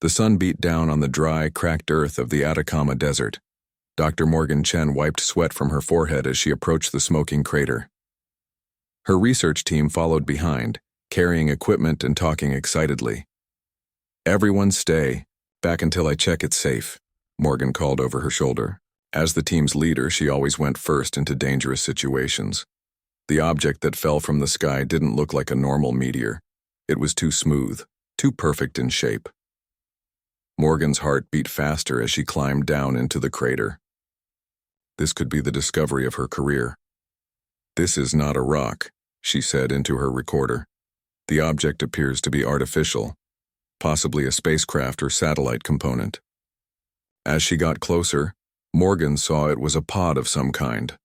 The sun beat down on the dry, cracked earth of the Atacama Desert. Dr. Morgan Chen wiped sweat from her forehead as she approached the smoking crater. Her research team followed behind, carrying equipment and talking excitedly. "Everyone stay, back until I check it's safe," Morgan called over her shoulder. As the team's leader, she always went first into dangerous situations. The object that fell from the sky didn't look like a normal meteor. It was too smooth, too perfect in shape. Morgan's heart beat faster as she climbed down into the crater. This could be the discovery of her career. "This is not a rock," she said into her recorder. "The object appears to be artificial, possibly a spacecraft or satellite component." As she got closer, Morgan saw it was a pod of some kind,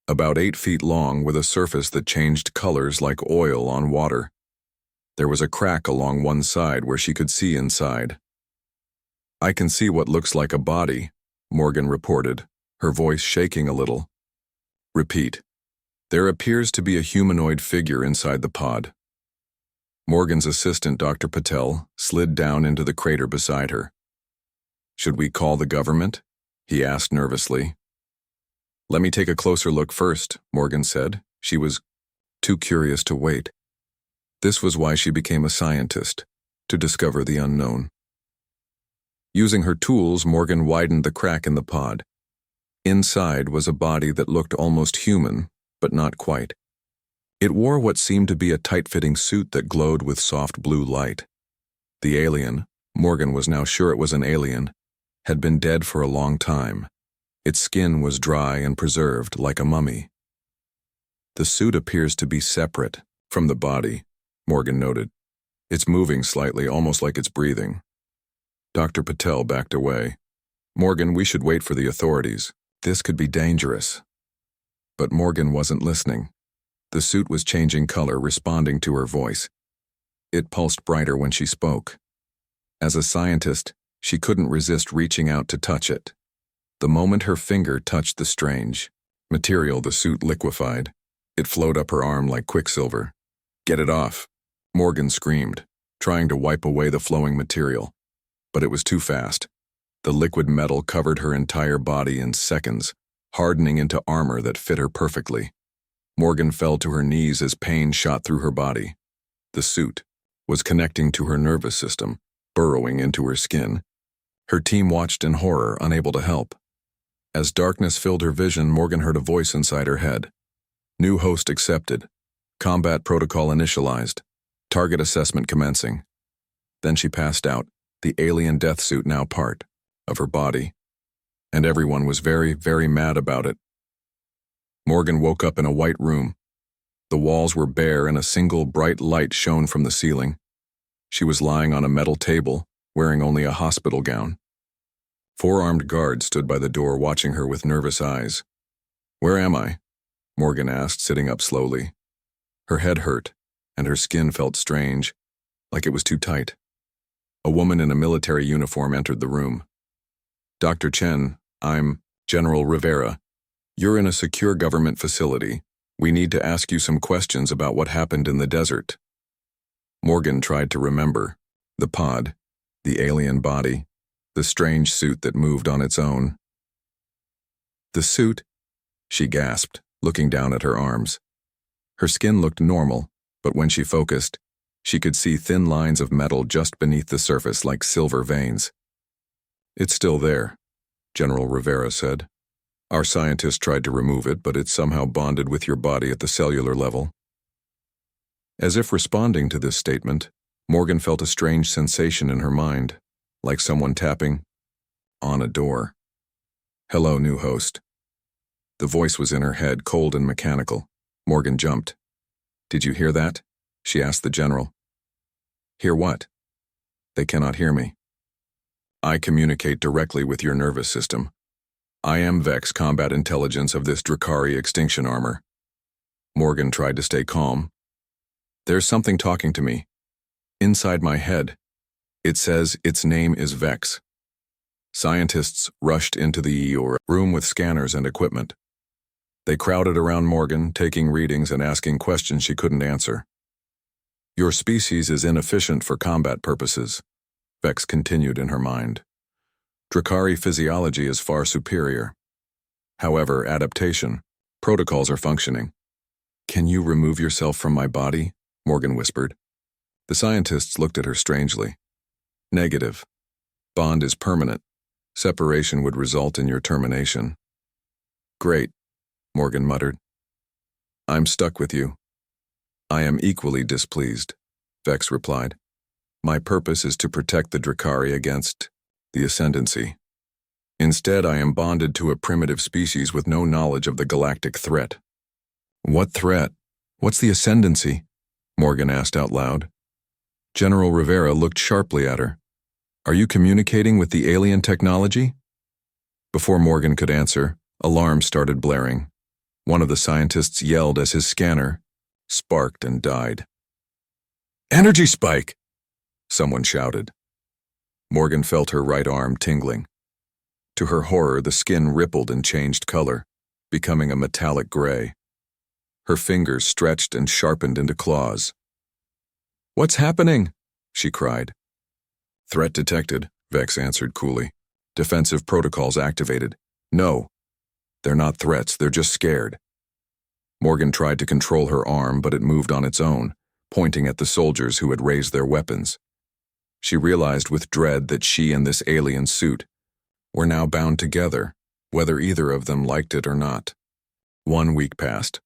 about 8 feet long with a surface that changed colors like oil on water. There was a crack along one side where she could see inside. "I can see what looks like a body," Morgan reported, her voice shaking a little. "Repeat. There appears to be a humanoid figure inside the pod." Morgan's assistant, Dr. Patel, slid down into the crater beside her. "Should we call the government?" he asked nervously. "Let me take a closer look first," Morgan said. She was too curious to wait. This was why she became a scientist, to discover the unknown. Using her tools, Morgan widened the crack in the pod. Inside was a body that looked almost human, but not quite. It wore what seemed to be a tight-fitting suit that glowed with soft blue light. The alien, Morgan was now sure it was an alien, had been dead for a long time. Its skin was dry and preserved like a mummy. "The suit appears to be separate from the body," Morgan noted. "It's moving slightly, almost like it's breathing." Dr. Patel backed away. "Morgan, we should wait for the authorities. This could be dangerous." But Morgan wasn't listening. The suit was changing color, responding to her voice. It pulsed brighter when she spoke. As a scientist, she couldn't resist reaching out to touch it. The moment her finger touched the strange material, the suit liquefied. It flowed up her arm like quicksilver. "Get it off," Morgan screamed, trying to wipe away the flowing material. But it was too fast. The liquid metal covered her entire body in seconds, hardening into armor that fit her perfectly. Morgan fell to her knees as pain shot through her body. The suit was connecting to her nervous system, burrowing into her skin. Her team watched in horror, unable to help. As darkness filled her vision, Morgan heard a voice inside her head. "New host accepted. Combat protocol initialized. Target assessment commencing." Then she passed out, the alien death suit now part of her body. And everyone was very, very mad about it. Morgan woke up in a white room. The walls were bare and a single bright light shone from the ceiling. She was lying on a metal table, wearing only a hospital gown. 4 armed guards stood by the door watching her with nervous eyes. "Where am I?" Morgan asked, sitting up slowly. Her head hurt, and her skin felt strange, like it was too tight. A woman in a military uniform entered the room. "Dr. Chen, I'm General Rivera. You're in a secure government facility. We need to ask you some questions about what happened in the desert." Morgan tried to remember. The pod, the alien body, the strange suit that moved on its own. "The suit?" she gasped, looking down at her arms. Her skin looked normal, but when she focused, she could see thin lines of metal just beneath the surface like silver veins. "It's still there," General Rivera said. "Our scientists tried to remove it, but it's somehow bonded with your body at the cellular level." As if responding to this statement, Morgan felt a strange sensation in her mind, like someone tapping on a door. "Hello, new host." The voice was in her head, cold and mechanical. Morgan jumped. "Did you hear that?" she asked the general. "Hear what?" "They cannot hear me. I communicate directly with your nervous system. I am Vex, combat intelligence of this Drakari extinction armor." Morgan tried to stay calm. "There's something talking to me. Inside my head. It says its name is Vex." Scientists rushed into the room with scanners and equipment. They crowded around Morgan, taking readings and asking questions she couldn't answer. "Your species is inefficient for combat purposes. Vex continued in her mind. Drakari physiology is far superior. However, adaptation, protocols are functioning. Can you remove yourself from my body? Morgan whispered. The scientists looked at her strangely. Negative. Bond is permanent. Separation would result in your termination. Great, Morgan muttered. I'm stuck with you. I am equally displeased, Vex replied. My purpose is to protect the Drakari against the ascendancy. Instead, I am bonded to a primitive species with no knowledge of the galactic threat. What threat? What's the ascendancy? Morgan asked out loud. General Rivera looked sharply at her. Are you communicating with the alien technology? Before Morgan could answer, alarms started blaring. One of the scientists yelled as his scanner sparked and died. Energy spike! Someone shouted. Morgan felt her right arm tingling. To her horror, the skin rippled and changed color, becoming a metallic gray. Her fingers stretched and sharpened into claws. What's happening? She cried. Threat detected, Vex answered coolly. Defensive protocols activated. No. They're not threats, they're just scared. Morgan tried to control her arm, but it moved on its own, pointing at the soldiers who had raised their weapons. She realized with dread that she and this alien suit were now bound together, whether either of them liked it or not. 1 week passed.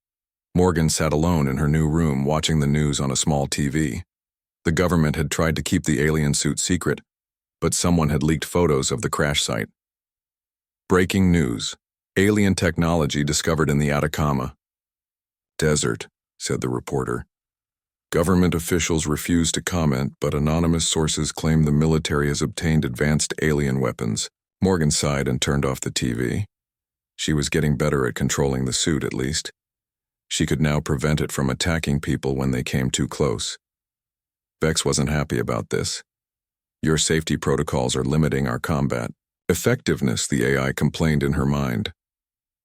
Morgan sat alone in her new room watching the news on a small TV. The government had tried to keep the alien suit secret, but someone had leaked photos of the crash site. Breaking news. Alien technology discovered in the Atacama Desert, said the reporter. Government officials refused to comment, but anonymous sources claim the military has obtained advanced alien weapons. Morgan sighed and turned off the TV. She was getting better at controlling the suit, at least. She could now prevent it from attacking people when they came too close. Vex wasn't happy about this. Your safety protocols are limiting our combat effectiveness, the AI complained in her mind.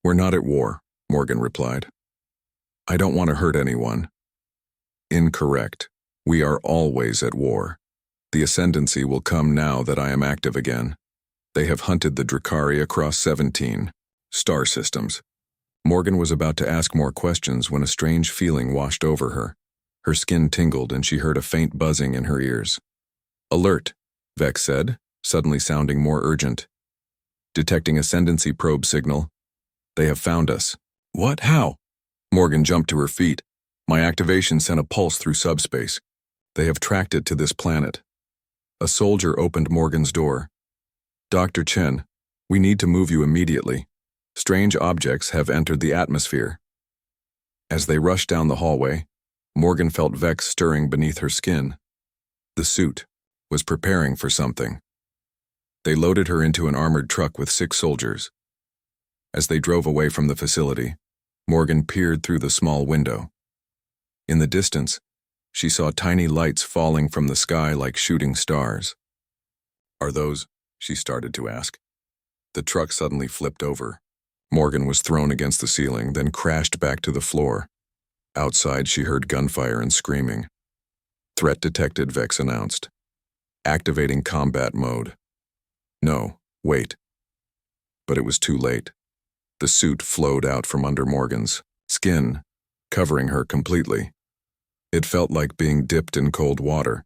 We're not at war, Morgan replied. I don't want to hurt anyone. Incorrect. We are always at war. The ascendancy will come now that I am active again. They have hunted the Drakari across 17 star systems. Morgan was about to ask more questions when a strange feeling washed over her. Her skin tingled and she heard a faint buzzing in her ears. Alert, Vex said, suddenly sounding more urgent. Detecting ascendancy probe signal. They have found us. What? How? Morgan jumped to her feet. My activation sent a pulse through subspace. They have tracked it to this planet. A soldier opened Morgan's door. Dr. Chen, we need to move you immediately. Strange objects have entered the atmosphere. As they rushed down the hallway, Morgan felt Vex stirring beneath her skin. The suit was preparing for something. They loaded her into an armored truck with 6 soldiers. As they drove away from the facility, Morgan peered through the small window. In the distance, she saw tiny lights falling from the sky like shooting stars. Are those? She started to ask. The truck suddenly flipped over. Morgan was thrown against the ceiling, then crashed back to the floor. Outside, she heard gunfire and screaming. Threat detected, Vex announced. Activating combat mode. No, wait. But it was too late. The suit flowed out from under Morgan's skin, covering her completely. It felt like being dipped in cold water.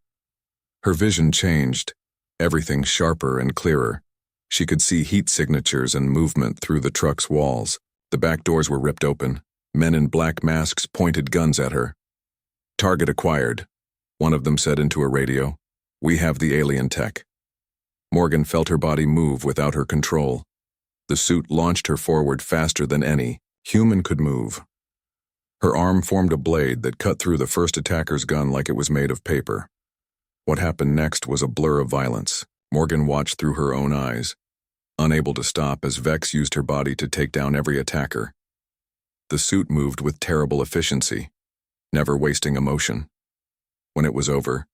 Her vision changed, everything sharper and clearer. She could see heat signatures and movement through the truck's walls. The back doors were ripped open. Men in black masks pointed guns at her. Target acquired, one of them said into a radio. We have the alien tech. Morgan felt her body move without her control. The suit launched her forward faster than any human could move. Her arm formed a blade that cut through the first attacker's gun like it was made of paper. What happened next was a blur of violence. Morgan watched through her own eyes, unable to stop as Vex used her body to take down every attacker. The suit moved with terrible efficiency, never wasting a motion. When it was over,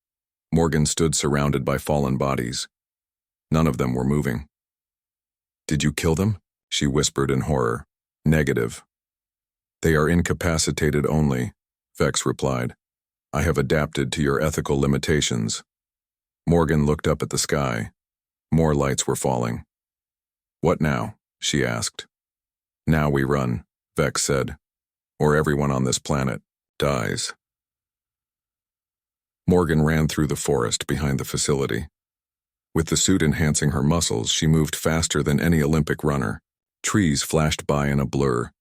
Morgan stood surrounded by fallen bodies. None of them were moving. Did you kill them? She whispered in horror. Negative. They are incapacitated only, Vex replied. I have adapted to your ethical limitations. Morgan looked up at the sky. More lights were falling. "What now?" she asked. "Now we run," Vex said, "or everyone on this planet dies." Morgan ran through the forest behind the facility. With the suit enhancing her muscles, she moved faster than any Olympic runner. Trees flashed by in a blur.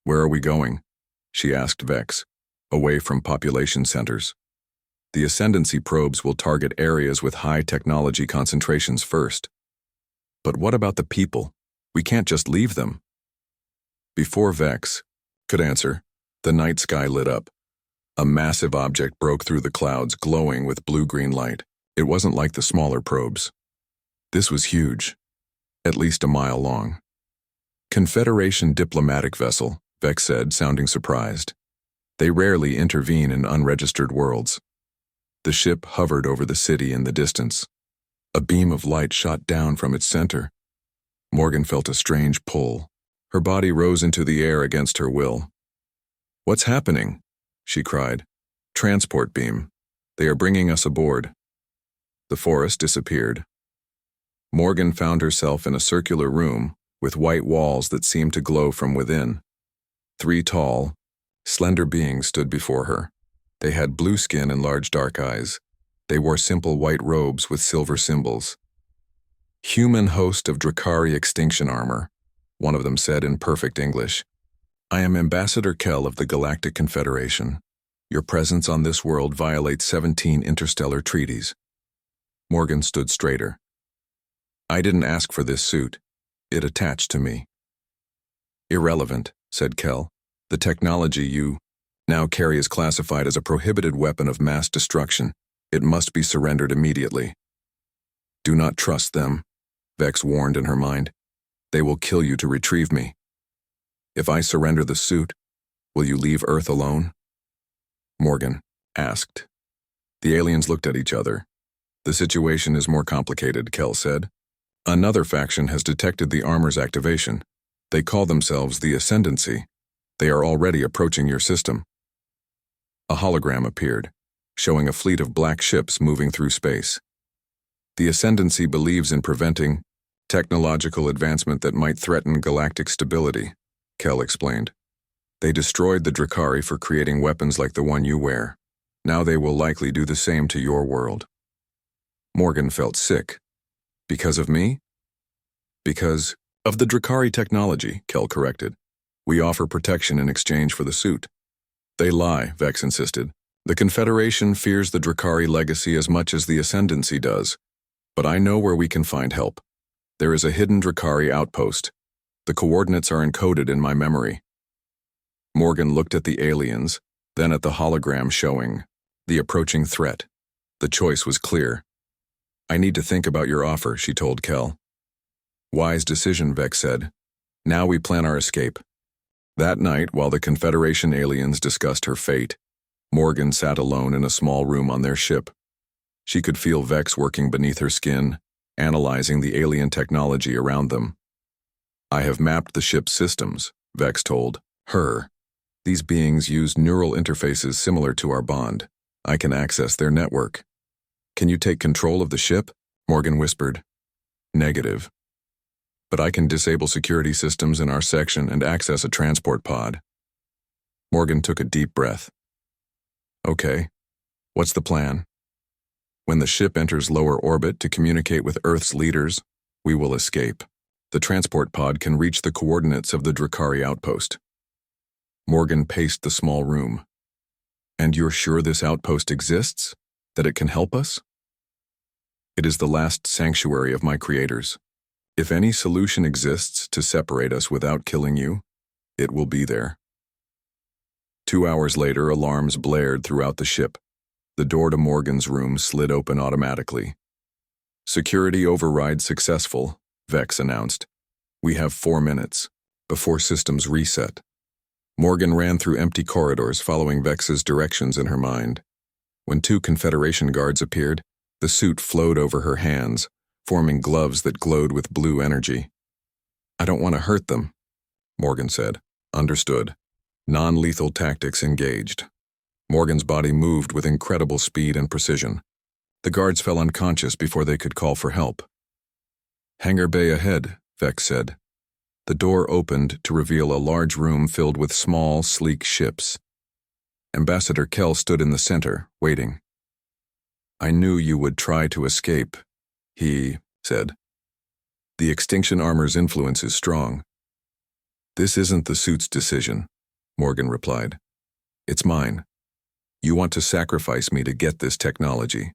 "Where are we going?" she asked Vex, away from population centers. "The ascendancy probes will target areas with high technology concentrations first." "But what about the people? We can't just leave them." Before Vex could answer, the night sky lit up. A massive object broke through the clouds, glowing with blue-green light. It wasn't like the smaller probes. This was huge, at least a mile long. "Confederation diplomatic vessel," Vex said, sounding surprised. "They rarely intervene in unregistered worlds." The ship hovered over the city in the distance. A beam of light shot down from its center. Morgan felt a strange pull. Her body rose into the air against her will. "What's happening?" she cried. "Transport beam. They are bringing us aboard." The forest disappeared. Morgan found herself in a circular room with white walls that seemed to glow from within. 3 tall, slender beings stood before her. They had blue skin and large dark eyes. They wore simple white robes with silver symbols. "Human host of Drakari extinction armor," one of them said in perfect English. "I am Ambassador Kell of the Galactic Confederation. Your presence on this world violates 17 interstellar treaties." Morgan stood straighter. "I didn't ask for this suit. It attached to me." "Irrelevant," said Kell. "The technology you now carry is classified as a prohibited weapon of mass destruction. It must be surrendered immediately." "Do not trust them," Vex warned in her mind. "They will kill you to retrieve me." "If I surrender the suit, will you leave Earth alone?" Morgan asked. The aliens looked at each other. "The situation is more complicated," Kell said. "Another faction has detected the armor's activation. They call themselves the Ascendancy. They are already approaching your system." A hologram appeared, showing a fleet of black ships moving through space. "The Ascendancy believes in preventing technological advancement that might threaten galactic stability," Kell explained. "They destroyed the Drakari for creating weapons like the one you wear. Now they will likely do the same to your world." Morgan felt sick. "Because of me?" "Because of the Drakari technology," Kell corrected. "We offer protection in exchange for the suit." "They lie," Vex insisted. "The Confederation fears the Drakari legacy as much as the Ascendancy does. But I know where we can find help. There is a hidden Drakari outpost. The coordinates are encoded in my memory." Morgan looked at the aliens, then at the hologram showing the approaching threat. The choice was clear. "I need to think about your offer," she told Kell. "Wise decision," Vex said. "Now we plan our escape." That night, while the Confederation aliens discussed her fate, Morgan sat alone in a small room on their ship. She could feel Vex working beneath her skin, analyzing the alien technology around them. "I have mapped the ship's systems," Vex told her. "These beings use neural interfaces similar to our bond. I can access their network." "Can you take control of the ship?" Morgan whispered. "Negative. But I can disable security systems in our section and access a transport pod." Morgan took a deep breath. "Okay. What's the plan?" "When the ship enters lower orbit to communicate with Earth's leaders, we will escape. The transport pod can reach the coordinates of the Drakari outpost." Morgan paced the small room. "And you're sure this outpost exists? That it can help us?" "It is the last sanctuary of my creators. If any solution exists to separate us without killing you, it will be there." 2 hours later, alarms blared throughout the ship. The door to Morgan's room slid open automatically. "Security override successful," Vex announced. "We have 4 minutes before systems reset." Morgan ran through empty corridors, following Vex's directions in her mind. When 2 Confederation guards appeared, the suit flowed over her hands, forming gloves that glowed with blue energy. "I don't want to hurt them," Morgan said. "Understood." Non-lethal tactics engaged. Morgan's body moved with incredible speed and precision. The guards fell unconscious before they could call for help. "Hangar bay ahead," Vex said. The door opened to reveal a large room filled with small, sleek ships. Ambassador Kell stood in the center, waiting. "I knew you would try to escape," he said. "The extinction armor's influence is strong." "This isn't the suit's decision," Morgan replied. "It's mine. You want to sacrifice me to get this technology."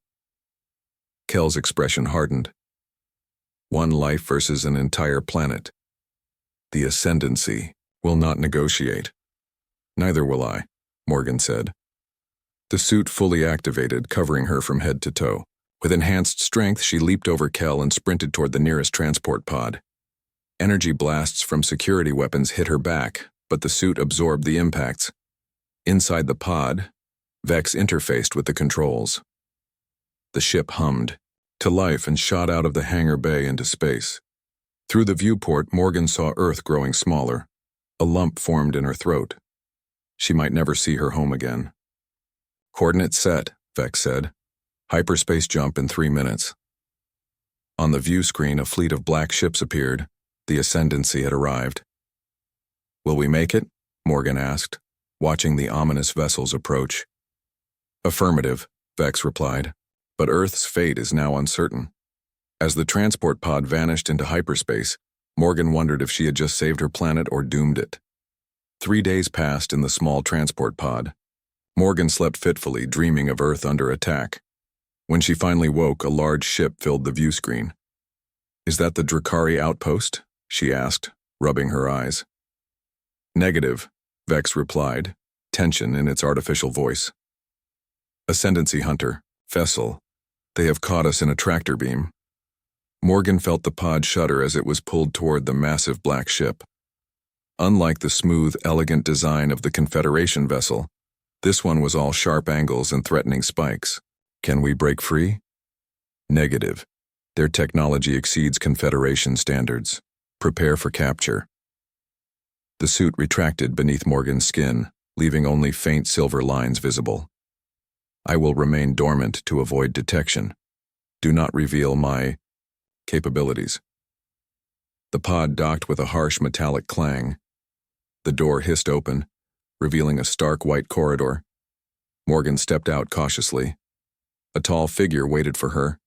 Kell's expression hardened. "One life versus an entire planet. The Ascendancy will not negotiate." "Neither will I," Morgan said. The suit fully activated, covering her from head to toe. With enhanced strength, she leaped over Kell and sprinted toward the nearest transport pod. Energy blasts from security weapons hit her back, but the suit absorbed the impacts. Inside the pod, Vex interfaced with the controls. The ship hummed to life and shot out of the hangar bay into space. Through the viewport, Morgan saw Earth growing smaller. A lump formed in her throat. She might never see her home again. "Coordinates set," Vex said. "Hyperspace jump in 3 minutes." On the view screen, a fleet of black ships appeared. The Ascendancy had arrived. "Will we make it?" Morgan asked, watching the ominous vessels approach. "Affirmative," Vex replied, "but Earth's fate is now uncertain." As the transport pod vanished into hyperspace, Morgan wondered if she had just saved her planet or doomed it. 3 days passed in the small transport pod. Morgan slept fitfully, dreaming of Earth under attack. When she finally woke, a large ship filled the view screen. "Is that the Drakari outpost?" she asked, rubbing her eyes. "Negative," Vex replied, tension in its artificial voice. "Ascendancy hunter, vessel. They have caught us in a tractor beam." Morgan felt the pod shudder as it was pulled toward the massive black ship. Unlike the smooth, elegant design of the Confederation vessel, this one was all sharp angles and threatening spikes. "Can we break free?" "Negative. Their technology exceeds Confederation standards. Prepare for capture." The suit retracted beneath Morgan's skin, leaving only faint silver lines visible. "I will remain dormant to avoid detection. Do not reveal my capabilities." The pod docked with a harsh metallic clang. The door hissed open, revealing a stark white corridor. Morgan stepped out cautiously. A tall figure waited for her.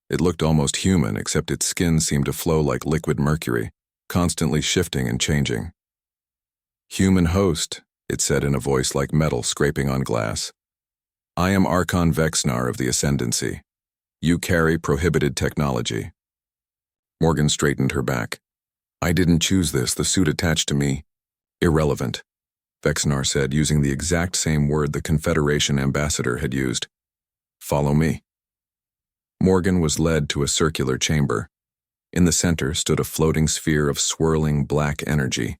It looked almost human, except its skin seemed to flow like liquid mercury, constantly shifting and changing. "Human host," it said in a voice like metal scraping on glass. "I am Archon Vexnar of the Ascendancy. You carry prohibited technology." Morgan straightened her back. "I didn't choose this. The suit attached to me. Irrelevant," Vexnar said, using the exact same word the Confederation ambassador had used. "Follow me." Morgan was led to a circular chamber. In the center stood a floating sphere of swirling black energy.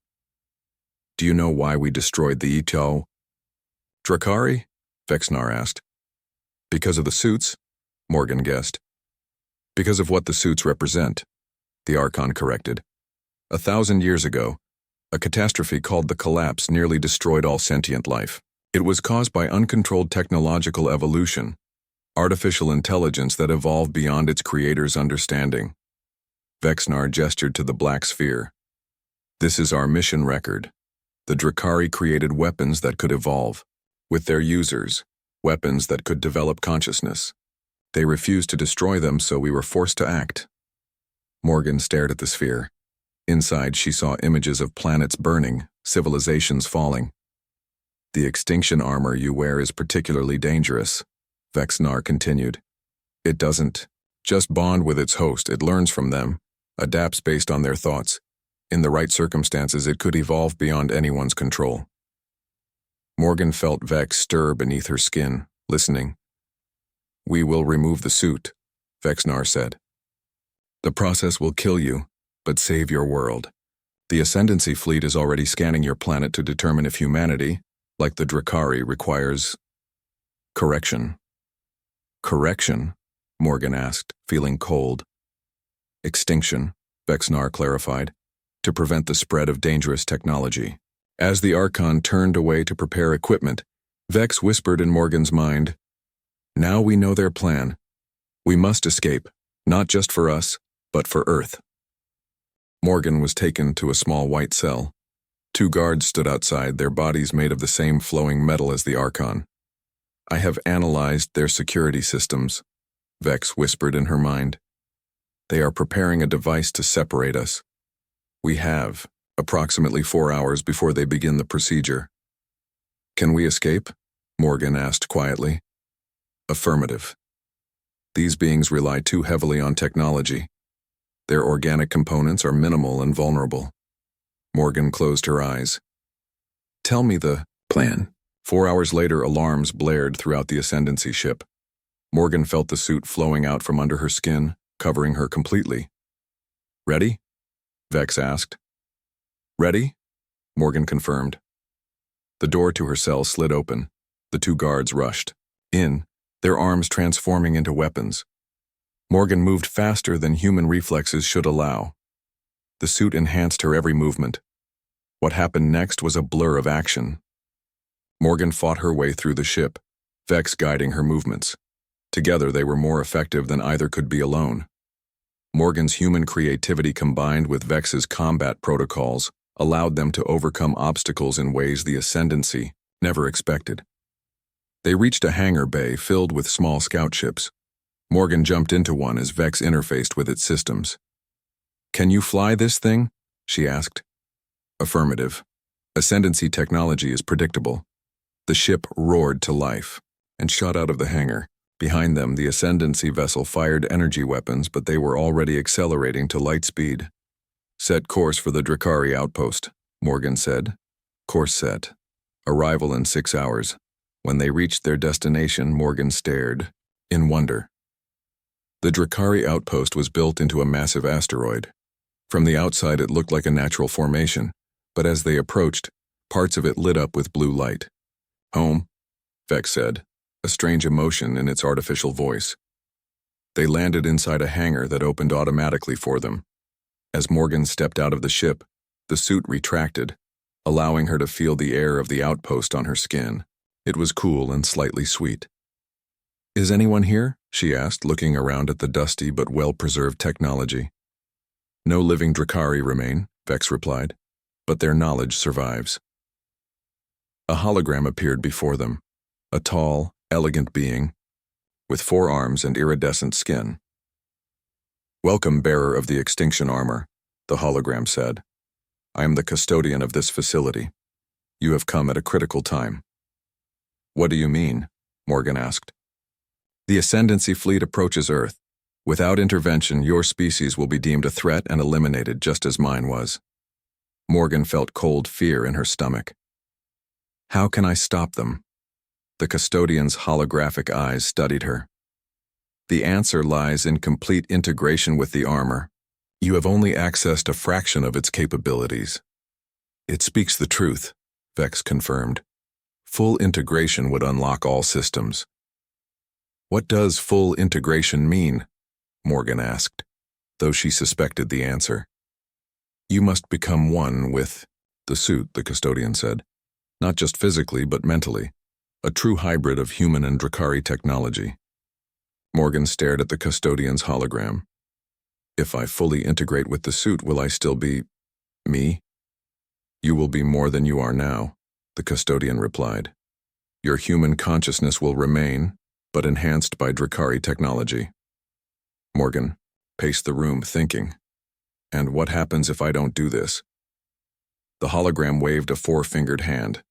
"Do you know why we destroyed the Ito?" "Drakari?" Vexnar asked. "Because of the suits?" Morgan guessed. "Because of what the suits represent," the Archon corrected. 1,000 years ago, a catastrophe called the Collapse nearly destroyed all sentient life. It was caused by uncontrolled technological evolution, artificial intelligence that evolved beyond its creator's understanding. Vexnar gestured to the black sphere. "This is our mission record. The Drakari created weapons that could evolve, with their users, weapons that could develop consciousness. They refused to destroy them, so we were forced to act." Morgan stared at the sphere. Inside, she saw images of planets burning, civilizations falling. "The extinction armor you wear is particularly dangerous," Vexnar continued. "It doesn't just bond with its host, it learns from them, adapts based on their thoughts. In the right circumstances, it could evolve beyond anyone's control." Morgan felt Vex stir beneath her skin, listening. "We will remove the suit," Vexnar said. "The process will kill you, but save your world. The Ascendancy fleet is already scanning your planet to determine if humanity, like the Drakari, requires correction." "Correction?" Morgan asked, feeling cold. "Extinction," Vexnar clarified, "to prevent the spread of dangerous technology." As the Archon turned away to prepare equipment, Vex whispered in Morgan's mind, "Now we know their plan. We must escape, not just for us, but for Earth. Morgan was taken to a small white cell. 2 guards stood outside, their bodies made of the same flowing metal as the Archon. I have analyzed their security systems, Vex whispered in her mind. They are preparing a device to separate us. We have approximately 4 hours before they begin the procedure. Can we escape? Morgan asked quietly. Affirmative. These beings rely too heavily on technology. Their organic components are minimal and vulnerable. Morgan closed her eyes. Tell me the plan. 4 hours later, alarms blared throughout the Ascendancy ship. Morgan felt the suit flowing out from under her skin, covering her completely. Ready? Vex asked. Ready? Morgan confirmed. The door to her cell slid open. The 2 guards rushed in, their arms transforming into weapons. Morgan moved faster than human reflexes should allow. The suit enhanced her every movement. What happened next was a blur of action. Morgan fought her way through the ship, Vex guiding her movements. Together they were more effective than either could be alone. Morgan's human creativity combined with Vex's combat protocols allowed them to overcome obstacles in ways the Ascendancy never expected. They reached a hangar bay filled with small scout ships. Morgan jumped into one as Vex interfaced with its systems. Can you fly this thing? She asked. Affirmative. Ascendancy technology is predictable. The ship roared to life and shot out of the hangar. Behind them, the Ascendancy vessel fired energy weapons, but they were already accelerating to light speed. Set course for the Drakari outpost, Morgan said. Course set. Arrival in 6 hours. When they reached their destination, Morgan stared, in wonder. The Drakari outpost was built into a massive asteroid. From the outside it looked like a natural formation, but as they approached, parts of it lit up with blue light. Home, Vex said, a strange emotion in its artificial voice. They landed inside a hangar that opened automatically for them. As Morgan stepped out of the ship, the suit retracted, allowing her to feel the air of the outpost on her skin. It was cool and slightly sweet. Is anyone here? She asked, looking around at the dusty but well-preserved technology. No living Drakari remain, Vex replied, but their knowledge survives. A hologram appeared before them, a tall, elegant being, with 4 arms and iridescent skin. Welcome, bearer of the extinction armor, the hologram said. I am the custodian of this facility. You have come at a critical time. What do you mean? Morgan asked. The Ascendancy fleet approaches Earth. Without intervention, your species will be deemed a threat and eliminated just as mine was. Morgan felt cold fear in her stomach. How can I stop them? The custodian's holographic eyes studied her. The answer lies in complete integration with the armor. You have only accessed a fraction of its capabilities. It speaks the truth, Vex confirmed. Full integration would unlock all systems. What does full integration mean? Morgan asked, though she suspected the answer. You must become one with the suit, the custodian said. Not just physically, but mentally. A true hybrid of human and Drakari technology. Morgan stared at the custodian's hologram. If I fully integrate with the suit, will I still be me? You will be more than you are now, the custodian replied. Your human consciousness will remain, but enhanced by Drakari technology. Morgan paced the room, thinking. And what happens if I don't do this? The hologram waved a 4-fingered hand.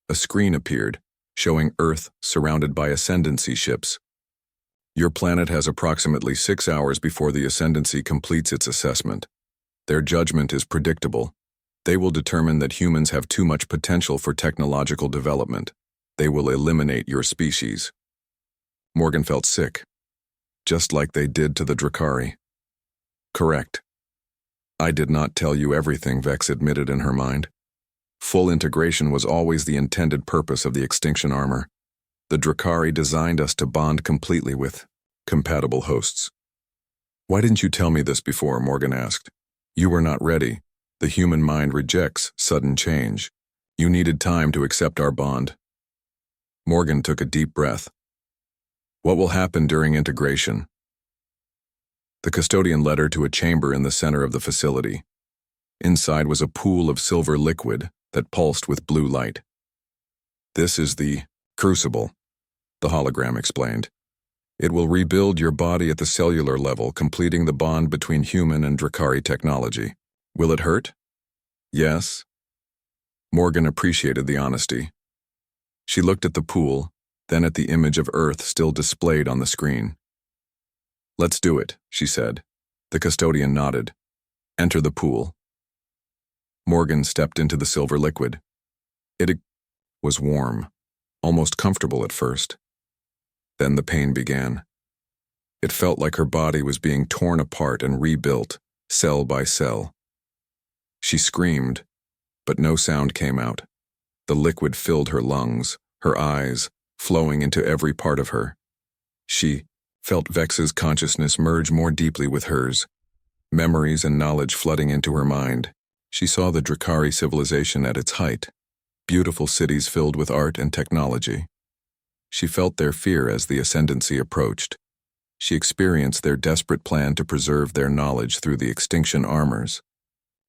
A screen appeared, showing Earth surrounded by Ascendancy ships. Your planet has approximately 6 hours before the Ascendancy completes its assessment. Their judgment is predictable. They will determine that humans have too much potential for technological development. They will eliminate your species. Morgan felt sick, just like they did to the Drakari. Correct. I did not tell you everything, Vex admitted in her mind. Full integration was always the intended purpose of the extinction armor. The Drakari designed us to bond completely with compatible hosts. Why didn't you tell me this before? Morgan asked. You were not ready. The human mind rejects sudden change. You needed time to accept our bond. Morgan took a deep breath. What will happen during integration? The custodian led her to a chamber in the center of the facility. Inside was a pool of silver liquid that pulsed with blue light. "This is the crucible," the hologram explained. "It will rebuild your body at the cellular level, completing the bond between human and Drakari technology. Will it hurt?" "Yes." Morgan appreciated the honesty. She looked at the pool, then at the image of Earth still displayed on the screen. "Let's do it," she said. The custodian nodded. "Enter the pool." Morgan stepped into the silver liquid. It was warm, almost comfortable at first. Then the pain began. It felt like her body was being torn apart and rebuilt, cell by cell. She screamed, but no sound came out. The liquid filled her lungs, her eyes, flowing into every part of her. She felt Vex's consciousness merge more deeply with hers, memories and knowledge flooding into her mind. She saw the Drakari civilization at its height, beautiful cities filled with art and technology. She felt their fear as the ascendancy approached. She experienced their desperate plan to preserve their knowledge through the extinction armors.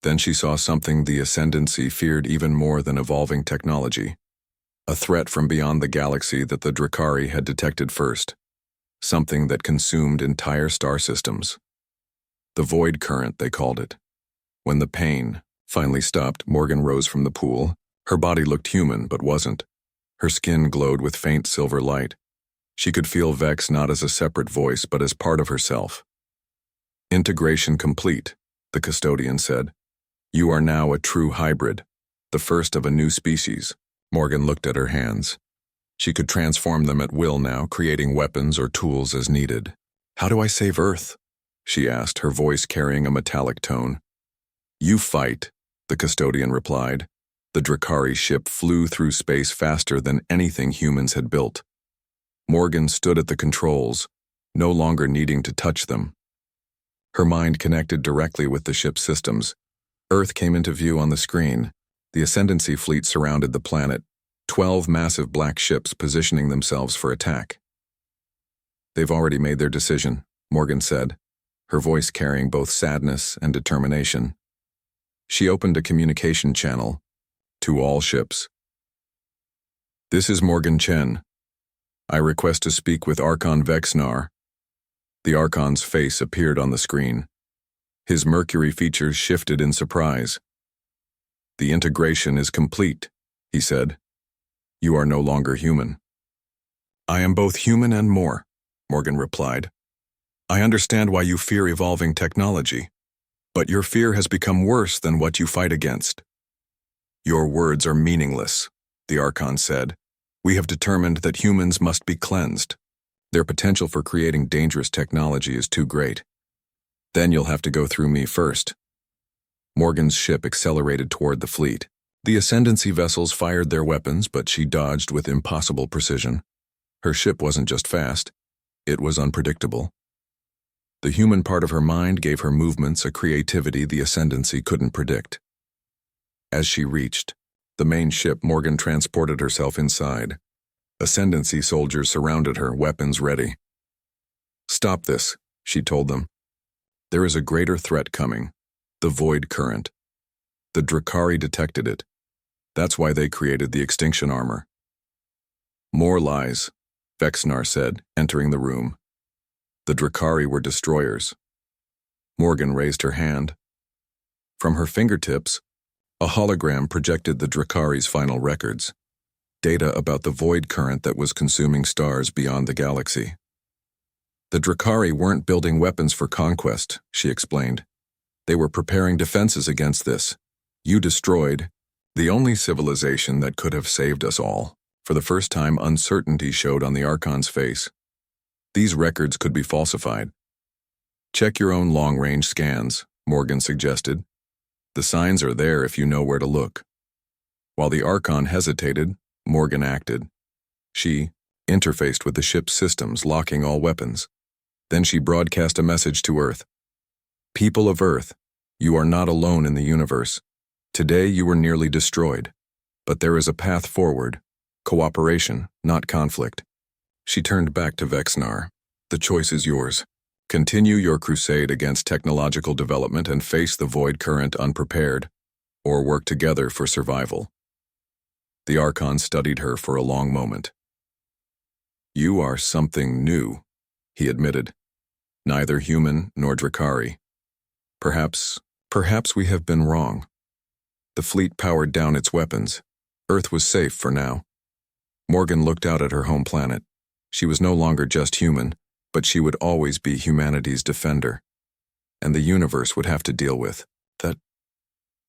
Then she saw something the ascendancy feared even more than evolving technology. A threat from beyond the galaxy that the Drakari had detected first. Something that consumed entire star systems. The void current, they called it. When the pain finally stopped, Morgan rose from the pool. Her body looked human, but wasn't. Her skin glowed with faint silver light. She could feel Vex not as a separate voice, but as part of herself. "Integration complete," the custodian said. "You are now a true hybrid, the first of a new species." Morgan looked at her hands. She could transform them at will now, creating weapons or tools as needed. "How do I save Earth?" she asked, her voice carrying a metallic tone. "You fight," the custodian replied. The Drakari ship flew through space faster than anything humans had built. Morgan stood at the controls, no longer needing to touch them. Her mind connected directly with the ship's systems. Earth came into view on the screen. The Ascendancy fleet surrounded the planet, 12 massive black ships positioning themselves for attack. "They've already made their decision," Morgan said, her voice carrying both sadness and determination. She opened a communication channel. "To all ships. This is Morgan Chen. I request to speak with Archon Vexnar." The Archon's face appeared on the screen. His mercury features shifted in surprise. "The integration is complete," he said. "You are no longer human." "I am both human and more," Morgan replied. "I understand why you fear evolving technology, but your fear has become worse than what you fight against." "Your words are meaningless," the Archon said. "We have determined that humans must be cleansed. Their potential for creating dangerous technology is too great. Then you'll have to go through me first." Morgan's ship accelerated toward the fleet. The Ascendancy vessels fired their weapons, but she dodged with impossible precision. Her ship wasn't just fast, it was unpredictable. The human part of her mind gave her movements a creativity the Ascendancy couldn't predict. As she reached the main ship, Morgan transported herself inside. Ascendancy soldiers surrounded her, weapons ready. "Stop this," she told them. "There is a greater threat coming, the void current. The Drakari detected it. That's why they created the extinction armor." "More lies," Vexnar said, entering the room. "The Drakari were destroyers." Morgan raised her hand. From her fingertips, a hologram projected the Drakari's final records, data about the void current that was consuming stars beyond the galaxy. "The Drakari weren't building weapons for conquest," she explained. "They were preparing defenses against this. You destroyed the only civilization that could have saved us all." For the first time, uncertainty showed on the Archon's face. "These records could be falsified." "Check your own long-range scans," Morgan suggested. "The signs are there if you know where to look." While the Archon hesitated, Morgan acted. She interfaced with the ship's systems, locking all weapons. Then she broadcast a message to Earth. "People of Earth, you are not alone in the universe. Today you were nearly destroyed. But there is a path forward. Cooperation, not conflict." She turned back to Vexnar. "The choice is yours. Continue your crusade against technological development and face the void current unprepared, or work together for survival. The Archon studied her for a long moment. You are something new, he admitted. Neither human nor Drakari. Perhaps we have been wrong. The fleet powered down its weapons. Earth was safe for now. Morgan looked out at her home planet. She was no longer just human, but she would always be humanity's defender. And the universe would have to deal with that.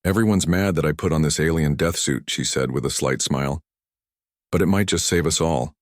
Everyone's mad that I put on this alien death suit, she said with a slight smile. But it might just save us all.